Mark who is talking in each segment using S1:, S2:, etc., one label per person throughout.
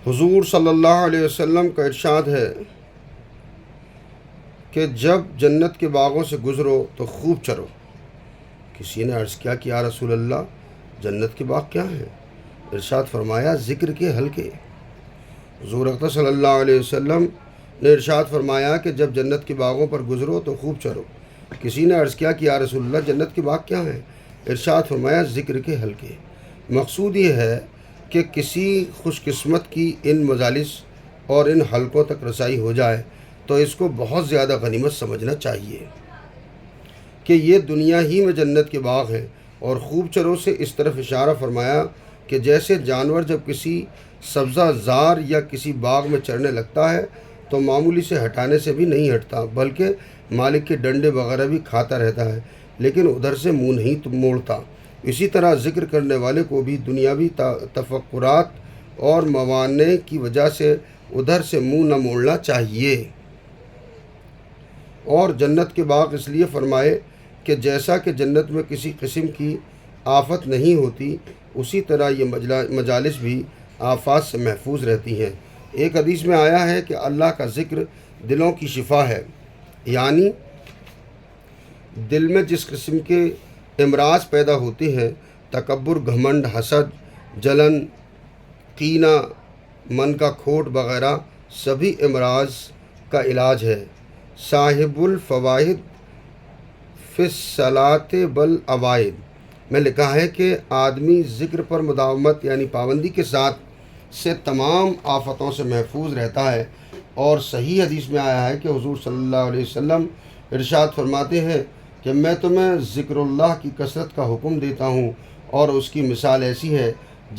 S1: حضور صلی اللہ علیہ وسلم کا ارشاد ہے کہ جب جنت کے باغوں سے گزرو تو خوب چرو۔ کسی نے عرض کیا کہ یا رسول اللہ جنت کے باغ کیا ہیں؟ ارشاد فرمایا ذکر کے حلقے۔ حضور اقدس صلی اللہ علیہ وسلم نے ارشاد فرمایا کہ جب جنت کے باغوں پر گزرو تو خوب چرو۔ کسی نے عرض کیا کہ یا رسول اللہ جنت کے باغ کیا ہیں؟ ارشاد فرمایا ذکر کے حلقے۔ مقصود یہ ہے کہ کسی خوش قسمت کی ان مجالس اور ان حلقوں تک رسائی ہو جائے تو اس کو بہت زیادہ غنیمت سمجھنا چاہیے کہ یہ دنیا ہی میں جنت کے باغ ہیں۔ اور خوب چرو سے اس طرف اشارہ فرمایا کہ جیسے جانور جب کسی سبزہ زار یا کسی باغ میں چرنے لگتا ہے تو معمولی سے ہٹانے سے بھی نہیں ہٹتا بلکہ مالک کے ڈنڈے وغیرہ بھی کھاتا رہتا ہے لیکن ادھر سے منہ نہیں موڑتا۔ اسی طرح ذکر کرنے والے کو بھی دنیاوی تفکرات اور موانع کی وجہ سے ادھر سے منہ نہ موڑنا چاہیے۔ اور جنت کے باغ اس لیے فرمائے کہ جیسا کہ جنت میں کسی قسم کی آفت نہیں ہوتی اسی طرح یہ مجالس بھی آفات سے محفوظ رہتی ہیں۔ ایک حدیث میں آیا ہے کہ اللہ کا ذکر دلوں کی شفا ہے، یعنی دل میں جس قسم کے امراض پیدا ہوتے ہیں، تکبر، گھمنڈ، حسد، جلن، کینہ، من کا کھوٹ وغیرہ، سبھی امراض کا علاج ہے۔ صاحب الفوائد فی الصلاۃ والعوائد میں لکھا ہے کہ آدمی ذکر پر مداومت یعنی پابندی کے ساتھ سے تمام آفتوں سے محفوظ رہتا ہے۔ اور صحیح حدیث میں آیا ہے کہ حضور صلی اللہ علیہ وسلم ارشاد فرماتے ہیں کہ میں تمہیں ذکر اللہ کی کثرت کا حکم دیتا ہوں اور اس کی مثال ایسی ہے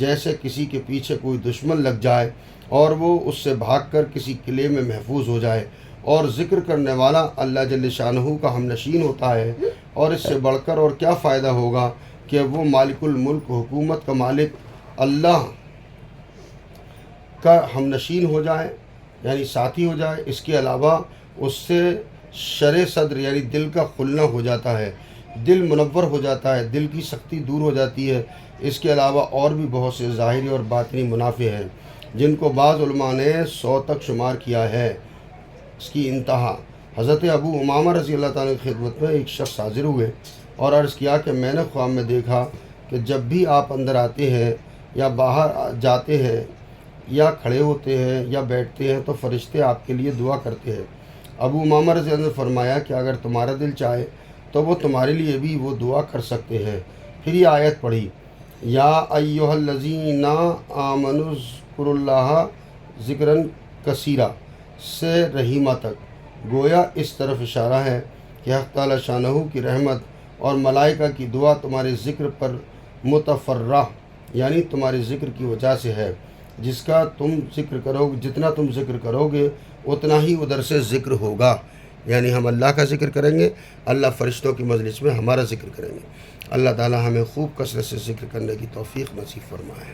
S1: جیسے کسی کے پیچھے کوئی دشمن لگ جائے اور وہ اس سے بھاگ کر کسی قلعے میں محفوظ ہو جائے۔ اور ذکر کرنے والا اللہ جل شانہ کا ہم نشین ہوتا ہے، اور اس سے بڑھ کر اور کیا فائدہ ہوگا کہ وہ مالک الملک، حکومت کا مالک اللہ کا ہم نشین ہو جائے یعنی ساتھی ہو جائے۔ اس کے علاوہ اس سے شرح صدر یعنی دل کا کھلنا ہو جاتا ہے، دل منور ہو جاتا ہے، دل کی سختی دور ہو جاتی ہے۔ اس کے علاوہ اور بھی بہت سے ظاہری اور باطنی منافع ہیں جن کو بعض علماء نے 100 تک شمار کیا ہے۔ اس کی انتہا حضرت ابو امامہ رضی اللہ تعالیٰ کی خدمت میں ایک شخص حاضر ہوئے اور عرض کیا کہ میں نے خواب میں دیکھا کہ جب بھی آپ اندر آتے ہیں یا باہر جاتے ہیں یا کھڑے ہوتے ہیں یا بیٹھتے ہیں تو فرشتے آپ کے لیے دعا کرتے ہیں۔ ابو امامہ رضی اللہ عنہ نے فرمایا کہ اگر تمہارا دل چاہے تو وہ تمہارے لیے بھی وہ دعا کر سکتے ہیں۔ پھر یہ آیت پڑھی، یا ایھا الذین آمنوا اذکروا اللہ ذکرا کثیرا سے رحیمہ تک۔ گویا اس طرف اشارہ ہے کہ حق تعالی شانہ کی رحمت اور ملائکہ کی دعا تمہارے ذکر پر متفرع یعنی تمہارے ذکر کی وجہ سے ہے۔ جس کا تم ذکر کرو گے، جتنا تم ذکر کرو گے اتنا ہی ادھر سے ذکر ہوگا، یعنی ہم اللہ کا ذکر کریں گے، اللہ فرشتوں کی مجلس میں ہمارا ذکر کریں گے۔ اللہ تعالی ہمیں خوب کثرت سے ذکر کرنے کی توفیق نصیب فرمائے۔